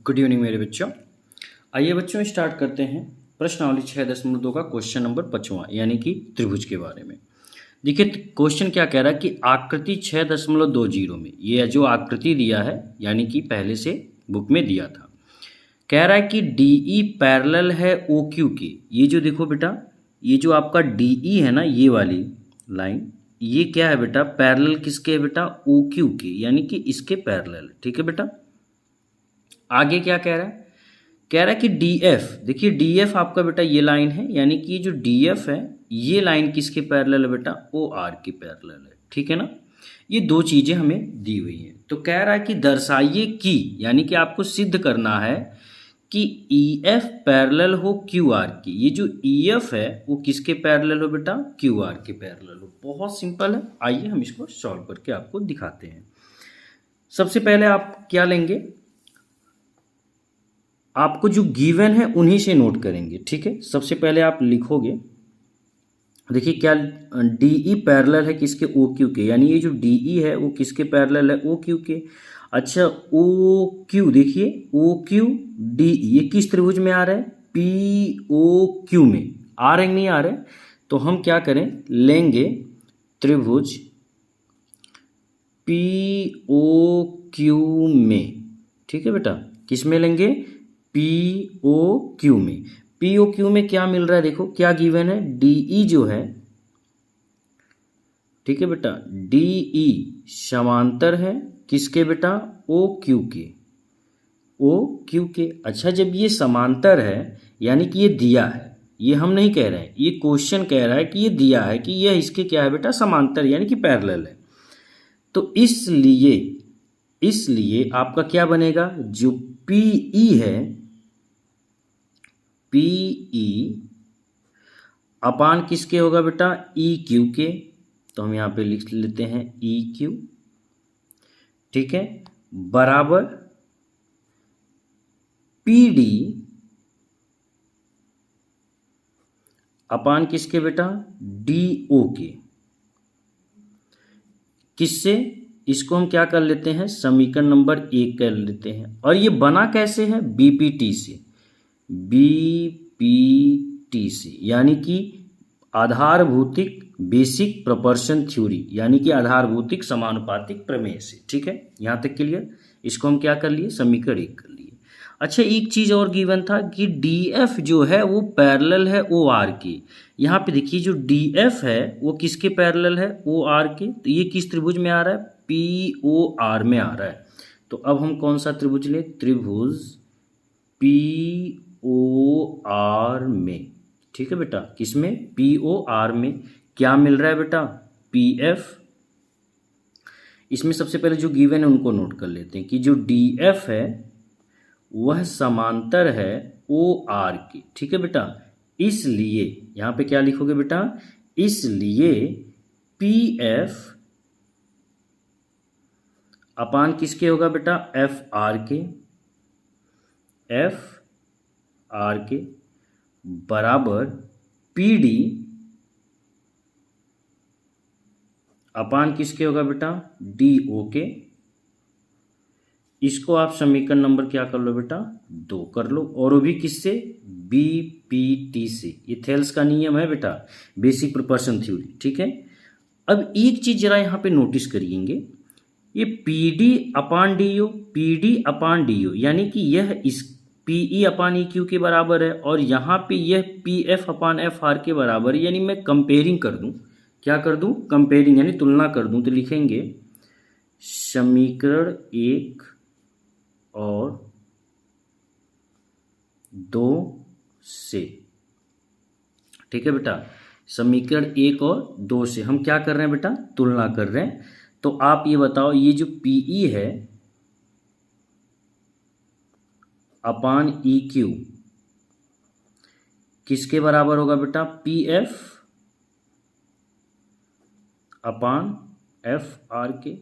Good evening मेरे बच्चों। आइए बच्चों स्टार्ट करते हैं प्रश्नावली 6.2 का क्वेश्चन नंबर 5वां यानी कि त्रिभुज के बारे में। देखिए क्वेश्चन क्या कह रहा है कि आकृति 6.20 में ये जो आकृति दिया है यानी कि पहले से बुक में दिया था, कह रहा है कि DE पैरेलल है OQ के। ये जो देखो बेटा, ये जो आपका DE है ना, ये वाली लाइन, ये क्या है बेटा, पैरेलल किसके है बेटा, OQ के, यानी कि इसके पैरेलल। ठीक है बेटा, आगे क्या कह रहा है, कह रहा है कि DF, देखिए DF आपका बेटा ये लाइन है, यानी कि ये जो DF है ये लाइन किसके पैरेलल है बेटा, OR के पैरेलल है। ठीक है ना, ये दो चीज़ें हमें दी हुई हैं। तो कह रहा है कि दर्शाइए कि, यानी कि आपको सिद्ध करना है कि EF पैरेलल हो QR की। ये जो EF है वो किसके पैरेलल हो बेटा, QR के पैरेलल हो। बहुत सिंपल है, आइए हम इसको सॉल्व करके आपको दिखाते हैं। सबसे पहले आप क्या लेंगे, आपको जो गिवन है उन्हीं से नोट करेंगे। ठीक है, सबसे पहले आप लिखोगे, देखिए क्या, DE पैरेलल है किसके, OQ के, यानी ये जो DE है वो किसके पैरेलल है, OQ के। अच्छा OQ, देखिए OQ DE ये किस त्रिभुज में आ रहा है, POQ में आ रहे नहीं आ रहे, तो हम क्या करें, लेंगे त्रिभुज POQ में। ठीक है बेटा, किस में लेंगे, POQ में। POQ में क्या मिल रहा है, देखो क्या गिवन है, DE जो है, ठीक है बेटा, DE समांतर है किसके बेटा, OQ के, OQ के। अच्छा जब ये समांतर है यानी कि ये दिया है, ये हम नहीं कह रहे हैं, ये क्वेश्चन कह रहा है कि ये दिया है कि यह इसके क्या है बेटा, समांतर यानी कि पैरेलल है। तो इसलिए आपका क्या बनेगा, जो PE है, PE अपान किसके होगा बेटा, EQ के। तो हम यहाँ पे लिख लेते हैं EQ, ठीक है, बराबर PD अपान किसके बेटा, DO के। किससे, इसको हम क्या कर लेते हैं, समीकरण नंबर 1 कर लेते हैं। और ये बना कैसे है, BPT से, BPT से, यानी कि आधारभूतिक बेसिक प्रोपोर्शन थ्योरी, यानी कि आधारभूतिक समानुपातिक प्रमेय से। ठीक है, यहाँ तक क्लियर। इसको हम क्या कर लिए, समीकरण 1 कर लिए। अच्छा एक चीज़ और गिवन था कि DF जो है वो पैरेलल है OR के। यहाँ पे देखिए जो DF है वो किसके पैरेलल है, OR के। तो ये किस त्रिभुज में आ रहा है, POR में आ रहा है। तो अब हम कौन सा त्रिभुज ले, त्रिभुज POR में। ठीक है बेटा, किसमें, POR में। क्या मिल रहा है बेटा, PF। इसमें सबसे पहले जो गिवन है उनको नोट कर लेते हैं कि जो DF है वह समांतर है OR की। ठीक है बेटा, इसलिए यहाँ पे क्या लिखोगे बेटा, इसलिए PF अपान किसके होगा बेटा, FR के, FR के बराबर PD अपान किसके होगा बेटा, DO के। इसको आप समीकरण नंबर क्या कर लो बेटा, 2 कर लो, और वो भी किससे, BPT से। ये थेल्स का नियम है बेटा, बेसिक प्रोपोर्शन थ्योरी। ठीक है, अब एक चीज जरा यहाँ पे नोटिस करिएंगे, ये PD अपान DO, यानी कि यह इस PE अपान EQ के बराबर है, और यहाँ पे यह PF अपान FR के बराबर है। यानी मैं कंपेयरिंग कर दूं, क्या कर दूं, कंपेयरिंग यानी तुलना कर दूं, तो लिखेंगे समीकरण 1 और 2 से। ठीक है बेटा, समीकरण 1 और 2 से हम क्या कर रहे हैं बेटा, तुलना कर रहे हैं। तो आप ये बताओ, ये जो PE है अपान EQ किसके बराबर होगा बेटा, PF अपान FR के।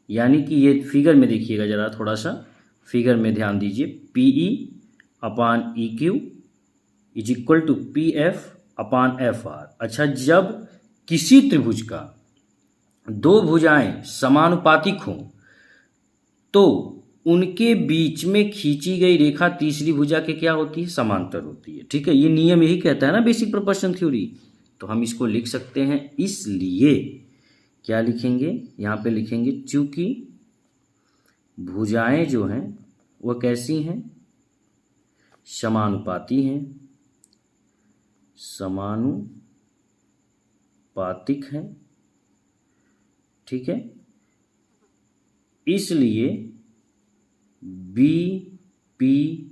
यानी कि ये फिगर में देखिएगा जरा, थोड़ा सा फिगर में ध्यान दीजिए, PE upon EQ is equal to PF upon FR। अच्छा जब किसी त्रिभुज का दो भुजाएं समानुपातिक हों तो उनके बीच में खींची गई रेखा तीसरी भुजा के क्या होती है, समांतर होती है। ठीक है, ये नियम यही कहता है ना बेसिक प्रोपोर्शन थ्योरी। तो हम इसको लिख सकते हैं, इसलिए क्या लिखेंगे, यहाँ पे लिखेंगे चूंकि भुजाएं जो हैं वह कैसी हैं, समानुपाती हैं, समानुपातिक हैं। ठीक है, इसलिए बीपीटी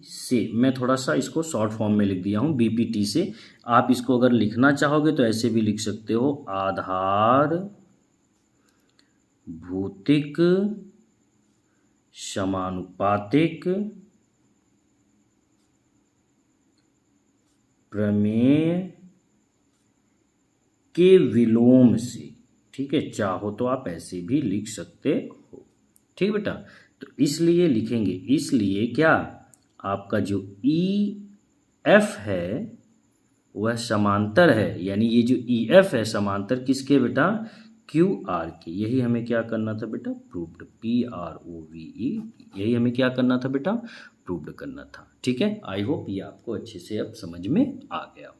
से, मैं थोड़ा सा इसको शॉर्ट फॉर्म में लिख दिया हूँ बीपीटी से। आप इसको अगर लिखना चाहोगे तो ऐसे भी लिख सकते हो, आधार भौतिक समानुपातिक प्रमेय के विलोम से। ठीक है, चाहो तो आप ऐसे भी लिख सकते हो। ठीक बेटा, तो इसलिए लिखेंगे, इसलिए क्या, आपका जो ई एफ है वह समांतर है, यानी ये जो ई एफ है समांतर किसके बेटा, क्यू आर के। यही हमें क्या करना था बेटा, प्रूव्ड, PROVE, यही हमें क्या करना था बेटा, प्रूव्ड करना था। ठीक है, आई होप ये आपको अच्छे से अब समझ में आ गया।